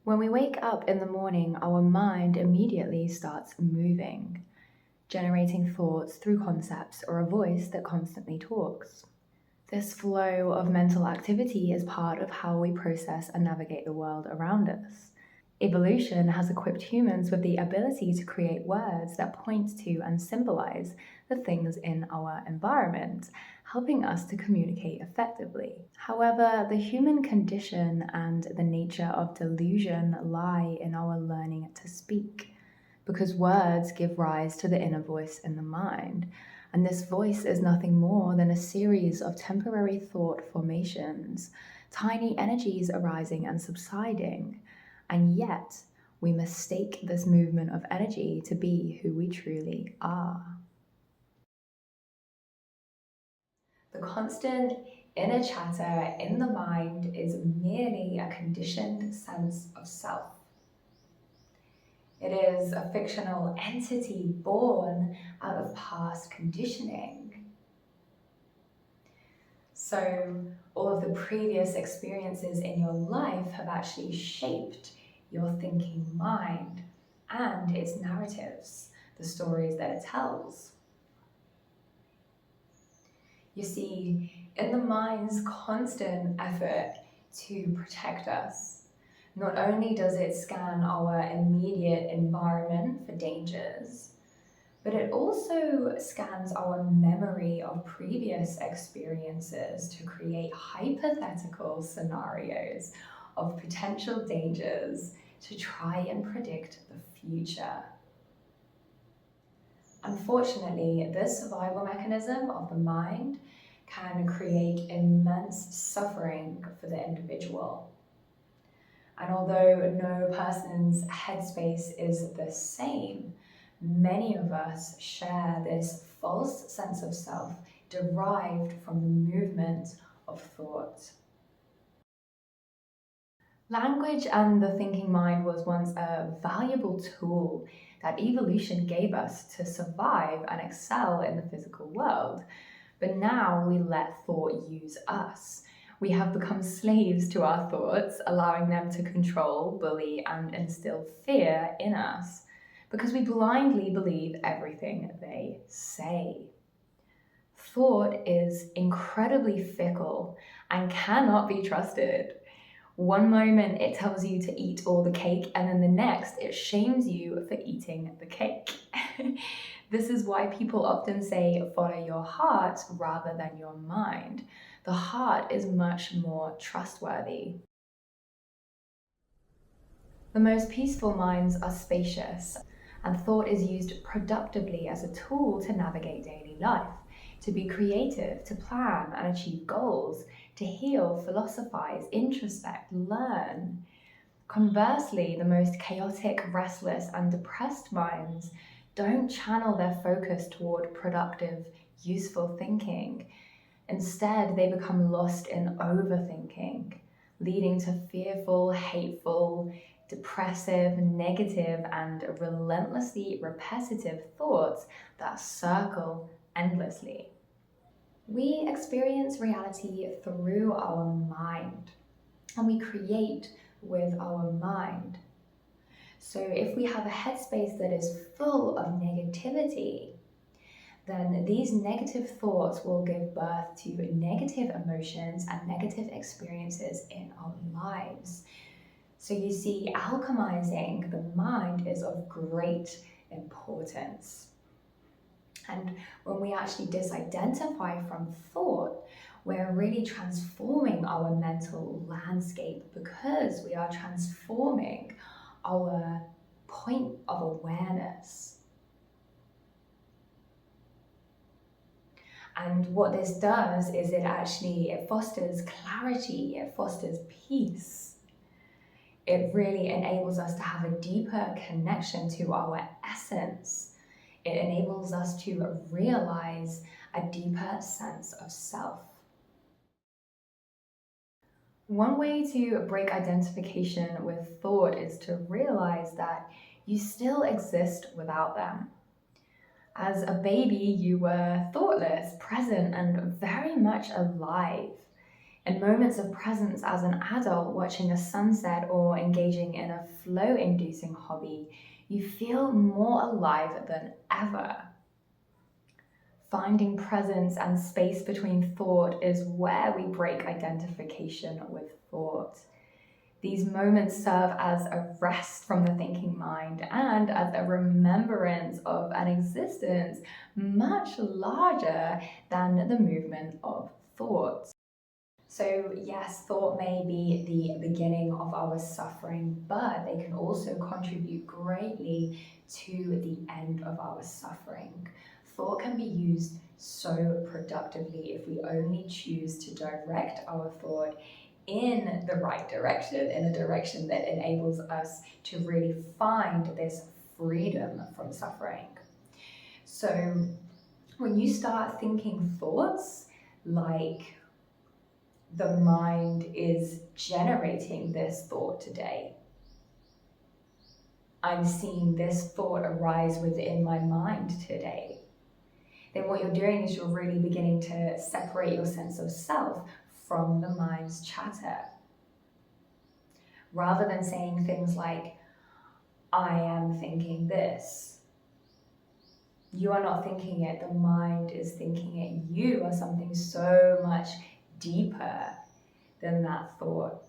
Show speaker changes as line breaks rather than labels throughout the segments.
When we wake up in the morning, our mind immediately starts moving, generating thoughts through concepts or a voice that constantly talks. This flow of mental activity is part of how we process and navigate the world around us. Evolution has equipped humans with the ability to create words that point to and symbolize the things in our environment, helping us to communicate effectively. However, the human condition and the nature of delusion lie in our learning to speak, because words give rise to the inner voice in the mind, and this voice is nothing more than a series of temporary thought formations, tiny energies arising and subsiding. And yet, we mistake this movement of energy to be who we truly are. The constant inner chatter in the mind is merely a conditioned sense of self. It is a fictional entity born out of past conditioning. So, all of the previous experiences in your life have actually shaped your thinking mind and its narratives, the stories that it tells. You see, in the mind's constant effort to protect us, not only does it scan our immediate environment for dangers, but it also scans our memory of previous experiences to create hypothetical scenarios of potential dangers to try and predict the future. Unfortunately, this survival mechanism of the mind can create immense suffering for the individual. And although no person's headspace is the same, many of us share this false sense of self derived from the movement of thought. Language and the thinking mind was once a valuable tool that evolution gave us to survive and excel in the physical world. But now we let thought use us. We have become slaves to our thoughts, allowing them to control, bully, and instill fear in us, because we blindly believe everything they say. Thought is incredibly fickle and cannot be trusted. One moment it tells you to eat all the cake, and then the next it shames you for eating the cake. This is why people often say, follow your heart rather than your mind. The heart is much more trustworthy. The most peaceful minds are spacious, and thought is used productively as a tool to navigate daily life, to be creative, to plan and achieve goals, to heal, philosophize, introspect, learn. Conversely, the most chaotic, restless, and depressed minds don't channel their focus toward productive, useful thinking. Instead, they become lost in overthinking, leading to fearful, hateful, depressive, negative, and relentlessly repetitive thoughts that circle endlessly. We experience reality through our mind, and we create with our mind. So if we have a headspace that is full of negativity, then these negative thoughts will give birth to negative emotions and negative experiences in our lives. So you see, alchemizing the mind is of great importance. And when we actually disidentify from thought, we're really transforming our mental landscape, because we are transforming our point of awareness. And what this does is it fosters clarity, it fosters peace. It really enables us to have a deeper connection to our essence. It enables us to realize a deeper sense of self. One way to break identification with thought is to realize that you still exist without them. As a baby, you were thoughtless, present, and very much alive. In moments of presence as an adult, watching a sunset or engaging in a flow-inducing hobby, you feel more alive than ever. Finding presence and space between thought is where we break identification with thought. These moments serve as a rest from the thinking mind and as a remembrance of an existence much larger than the movement of thought. So yes, thought may be the beginning of our suffering, but they can also contribute greatly to the end of our suffering. Thought can be used so productively if we only choose to direct our thought in the right direction, in a direction that enables us to really find this freedom from suffering. So when you start thinking thoughts like, the mind is generating this thought today, I'm seeing this thought arise within my mind today, then what you're doing is you're really beginning to separate your sense of self from the mind's chatter. Rather than saying things like, I am thinking this, you are not thinking it, the mind is thinking it. You are something so much deeper than that thought.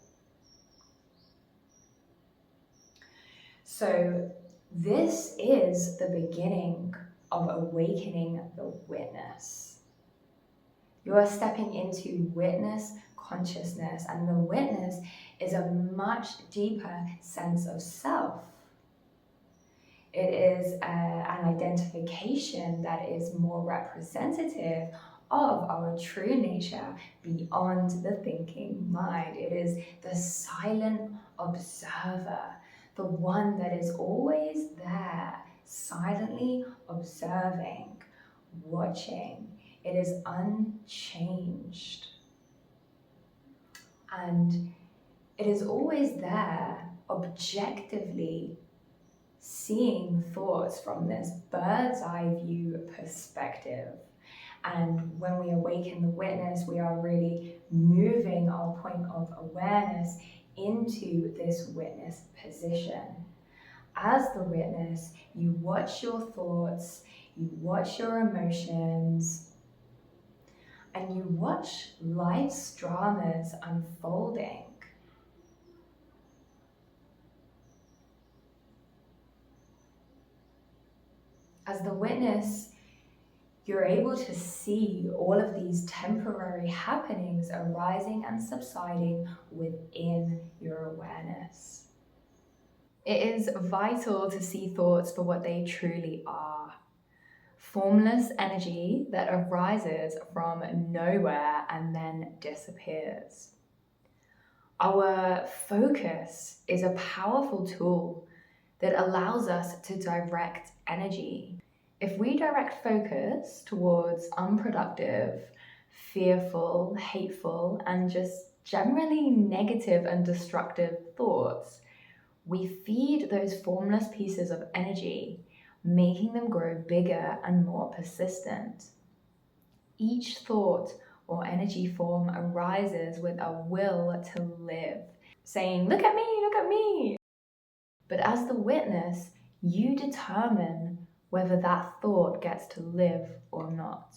So this is the beginning of awakening the witness. You are stepping into witness consciousness, and the witness is a much deeper sense of self. It is an identification that is more representative of our true nature beyond the thinking mind. It is the silent observer, the one that is always there, silently observing, watching. It is unchanged. And it is always there, objectively seeing thoughts from this bird's eye view perspective. And when we awaken the witness, we are really moving our point of awareness into this witness position. As the witness, you watch your thoughts, you watch your emotions, and you watch life's dramas unfolding. As the witness, you're able to see all of these temporary happenings arising and subsiding within your awareness. It is vital to see thoughts for what they truly are. Formless energy that arises from nowhere and then disappears. Our focus is a powerful tool that allows us to direct energy. If we direct focus towards unproductive, fearful, hateful, and just generally negative and destructive thoughts, we feed those formless pieces of energy, making them grow bigger and more persistent. Each thought or energy form arises with a will to live, saying, look at me, look at me. But as the witness, you determine whether that thought gets to live or not.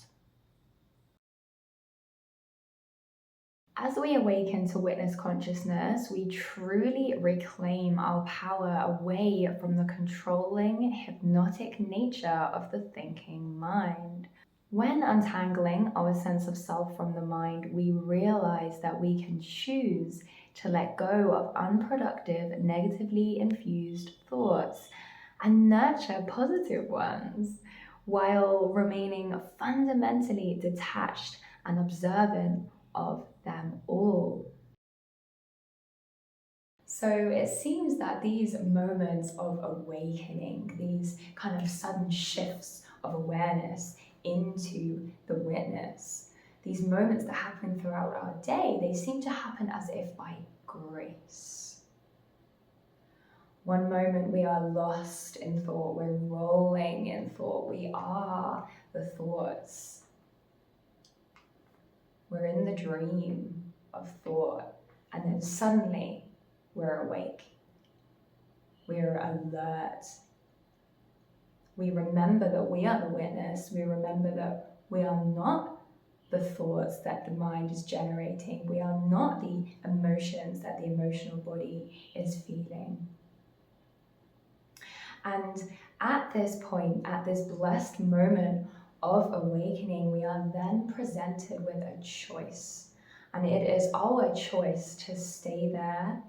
As we awaken to witness consciousness, we truly reclaim our power away from the controlling, hypnotic nature of the thinking mind. When untangling our sense of self from the mind, we realize that we can choose to let go of unproductive, negatively infused thoughts and nurture positive ones, while remaining fundamentally detached and observant of them all. So it seems that these moments of awakening, these kind of sudden shifts of awareness into the witness, these moments that happen throughout our day, they seem to happen as if by grace. One moment we are lost in thought, we're rolling in thought, we are the thoughts. We're in the dream. of thought, and then suddenly we're awake. We're alert. We remember that we are the witness. We remember that we are not the thoughts that the mind is generating. We are not the emotions that the emotional body is feeling. And at this point, at this blessed moment of awakening, we are then presented with a choice. And it is our choice to stay there,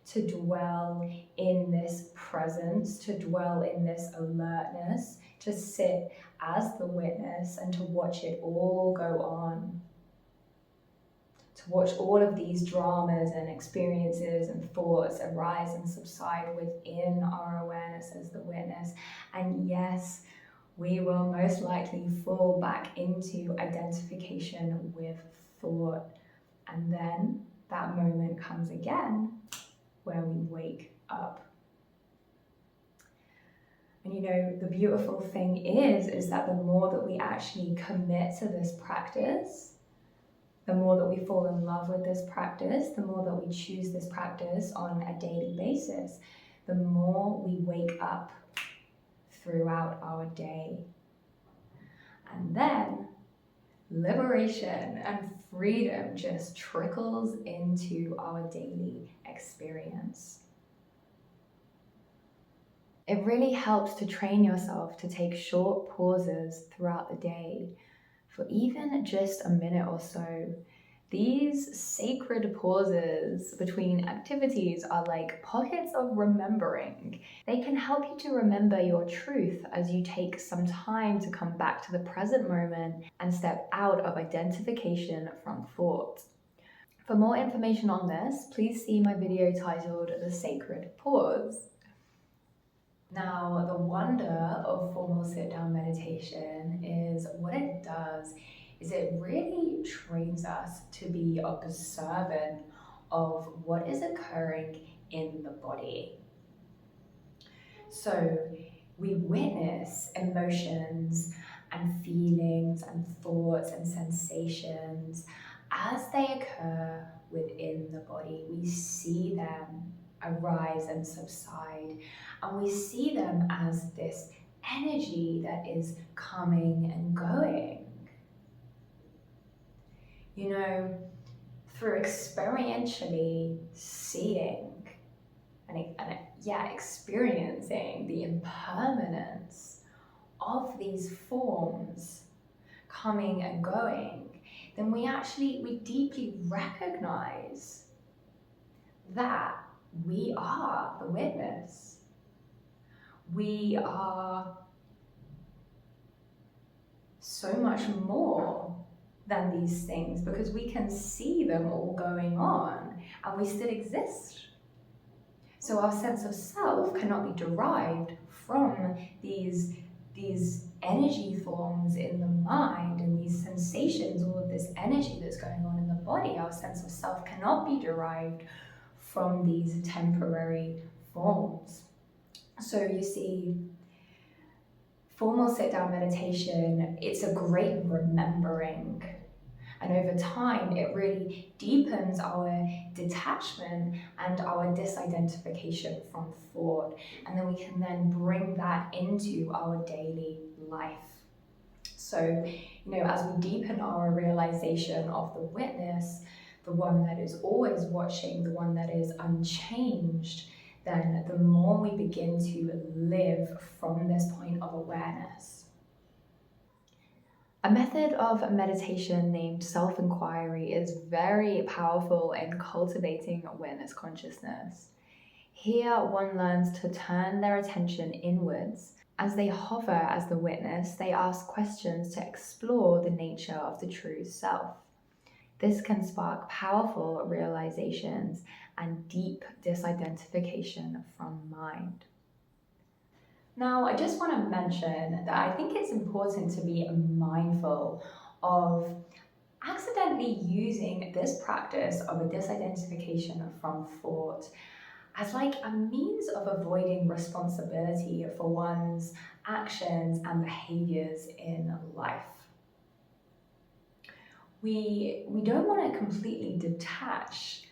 to dwell in this presence, to dwell in this alertness, to sit as the witness and to watch it all go on. To watch all of these dramas and experiences and thoughts arise and subside within our awareness as the witness. And yes, we will most likely fall back into identification with thought. And then that moment comes again where we wake up. And you know, the beautiful thing is that the more that we actually commit to this practice, the more that we fall in love with this practice, the more that we choose this practice on a daily basis, the more we wake up throughout our day. And then liberation and freedom just trickles into our daily experience. It really helps to train yourself to take short pauses throughout the day for even just a minute or so. These sacred pauses between activities are like pockets of remembering. They can help you to remember your truth as you take some time to come back to the present moment and step out of identification from thought. For more information on this, please see my video titled The Sacred Pause. Now, the wonder of formal sit-down meditation is what it does is it really trains us to be observant of what is occurring in the body. So we witness emotions and feelings and thoughts and sensations as they occur within the body. We see them arise and subside, and we see them as this energy that is coming and going. You know, through experientially seeing and experiencing the impermanence of these forms coming and going, then we deeply recognize that we are the witness. We are so much more than these things because we can see them all going on and we still exist. So our sense of self cannot be derived from these energy forms in the mind and these sensations, all of this energy that's going on in the body. Our sense of self cannot be derived from these temporary forms. So you see, formal sit-down meditation, it's a great remembering. And over time, it really deepens our detachment and our disidentification from thought. And then we can then bring that into our daily life. So, you know, as we deepen our realization of the witness, the one that is always watching, the one that is unchanged, then the more we begin to live from this point of awareness. A method of meditation named self-enquiry is very powerful in cultivating awareness consciousness. Here, one learns to turn their attention inwards. As they hover as the witness, they ask questions to explore the nature of the true self. This can spark powerful realizations and deep disidentification from mind. Now, I just want to mention that I think it's important to be mindful of accidentally using this practice of a disidentification from thought as like a means of avoiding responsibility for one's actions and behaviors in life. We don't want to completely detach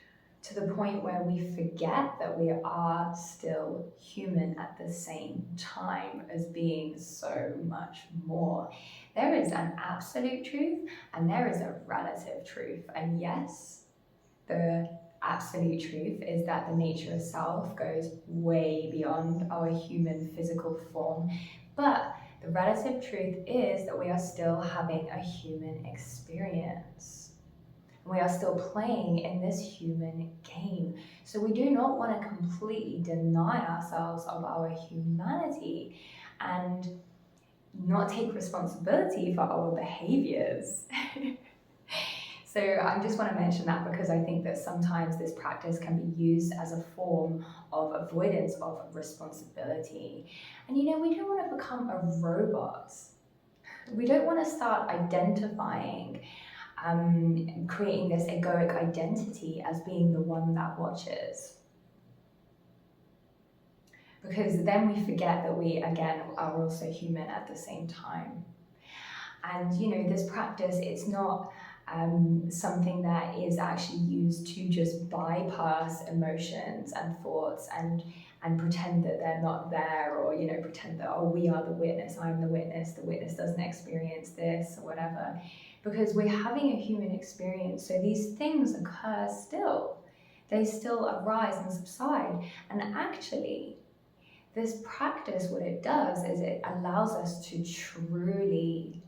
to the point where we forget that we are still human at the same time as being so much more. There is an absolute truth and there is a relative truth. And yes, the absolute truth is that the nature of self goes way beyond our human physical form. But the relative truth is that we are still having a human experience. We are still playing in this human game. So we do not want to completely deny ourselves of our humanity and not take responsibility for our behaviors. So I just want to mention that because I think that sometimes this practice can be used as a form of avoidance of responsibility. And we don't want to become a robot. We don't want to start identifying, creating this egoic identity as being the one that watches. Because then we forget that we, again, are also human at the same time. And this practice, it's not something that is actually used to just bypass emotions and thoughts and pretend that they're not there, or pretend that, oh, we are the witness, I'm the witness doesn't experience this, or whatever. Because we're having a human experience, so these things occur still. They still arise and subside. And actually, this practice, what it does is it allows us to truly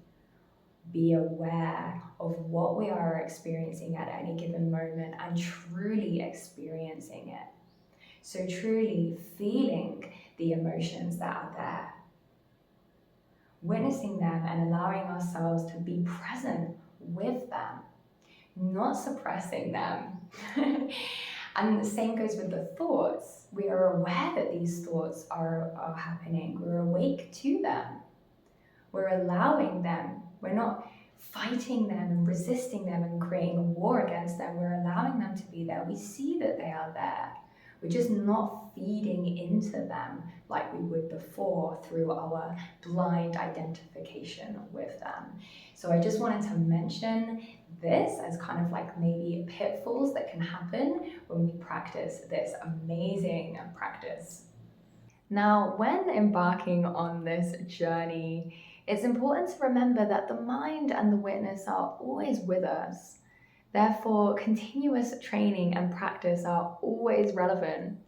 be aware of what we are experiencing at any given moment and truly experiencing it. So truly feeling the emotions that are there, witnessing them and allowing ourselves to be present with them, not suppressing them. And the same goes with the thoughts. We are aware that these thoughts are happening. We're awake to them. We're allowing them. We're not fighting them and resisting them and creating a war against them. We're allowing them to be there. We see that they are there. We're just not feeding into them like we would before through our blind identification with them. So I just wanted to mention this as kind of like maybe pitfalls that can happen when we practice this amazing practice. Now, when embarking on this journey, it's important to remember that the mind and the witness are always with us. Therefore, continuous training and practice are always relevant.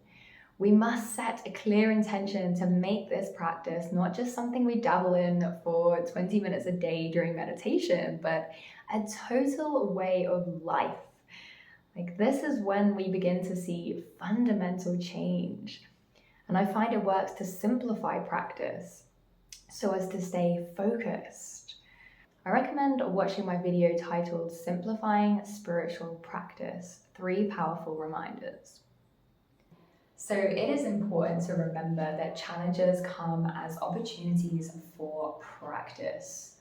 We must set a clear intention to make this practice not just something we dabble in for 20 minutes a day during meditation, but a total way of life. Like, this is when we begin to see fundamental change. And I find it works to simplify practice so as to stay focused. I recommend watching my video titled Simplifying Spiritual Practice, 3 Powerful Reminders. So it is important to remember that challenges come as opportunities for practice.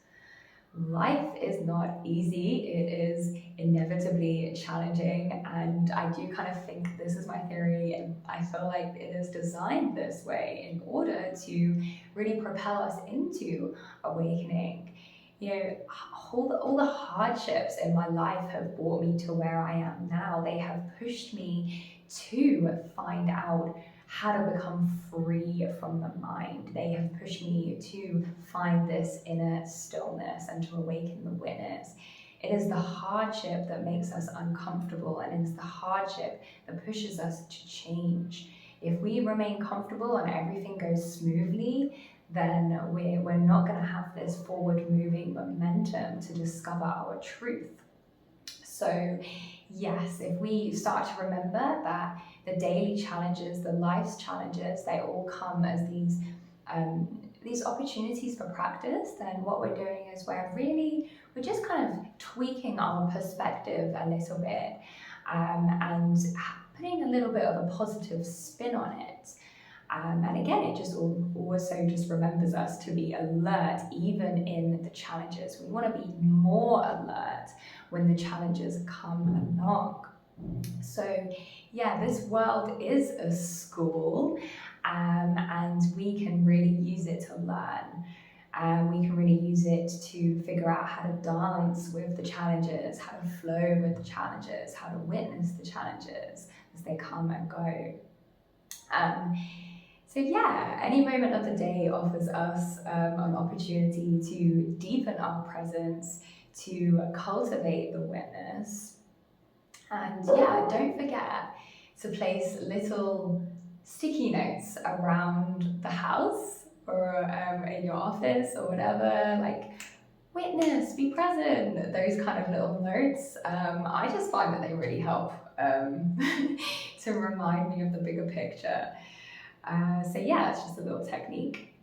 Life is not easy, it is inevitably challenging, and I do kind of think this is my theory, and I feel like it is designed this way in order to really propel us into awakening. All the hardships in my life have brought me to where I am now. They have pushed me to find out how to become free from the mind. They have pushed me to find this inner stillness and to awaken the witness. It is the hardship that makes us uncomfortable, and it's the hardship that pushes us to change. If we remain comfortable and everything goes smoothly, then we're not going to have this forward moving momentum to discover our truth. So yes, if we start to remember that the daily challenges, the life's challenges, they all come as these opportunities for practice, then what we're doing is we're just kind of tweaking our perspective a little bit, and putting a little bit of a positive spin on it. And again, it just also just remembers us to be alert even in the challenges. We want to be more alert when the challenges come along. So yeah, this world is a school, and we can really use it to learn. And we can really use it to figure out how to dance with the challenges, how to flow with the challenges, how to witness the challenges as they come and go. So yeah, any moment of the day offers us an opportunity to deepen our presence, to cultivate the witness. And yeah, don't forget to place little sticky notes around the house or in your office or whatever, like witness, be present, those kind of little notes. I just find that they really help to remind me of the bigger picture. So yeah, it's just a little technique.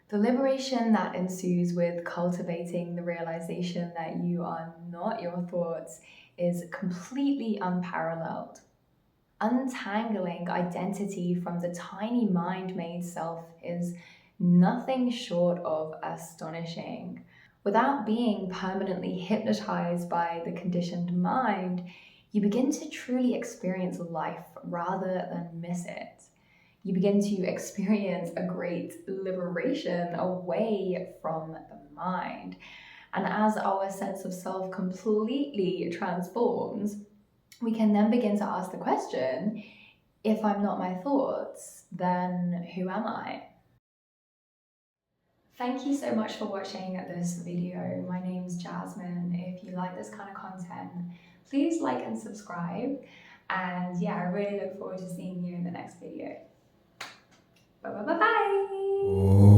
The liberation that ensues with cultivating the realization that you are not your thoughts is completely unparalleled. Untangling identity from the tiny mind-made self is nothing short of astonishing. Without being permanently hypnotized by the conditioned mind, you begin to truly experience life rather than miss it. You begin to experience a great liberation away from the mind. And as our sense of self completely transforms, we can then begin to ask the question, if I'm not my thoughts, then who am I? Thank you so much for watching this video. My name's Jasmine. If you like this kind of content, please like and subscribe. And yeah, I really look forward to seeing you in the next video. Bye bye bye bye.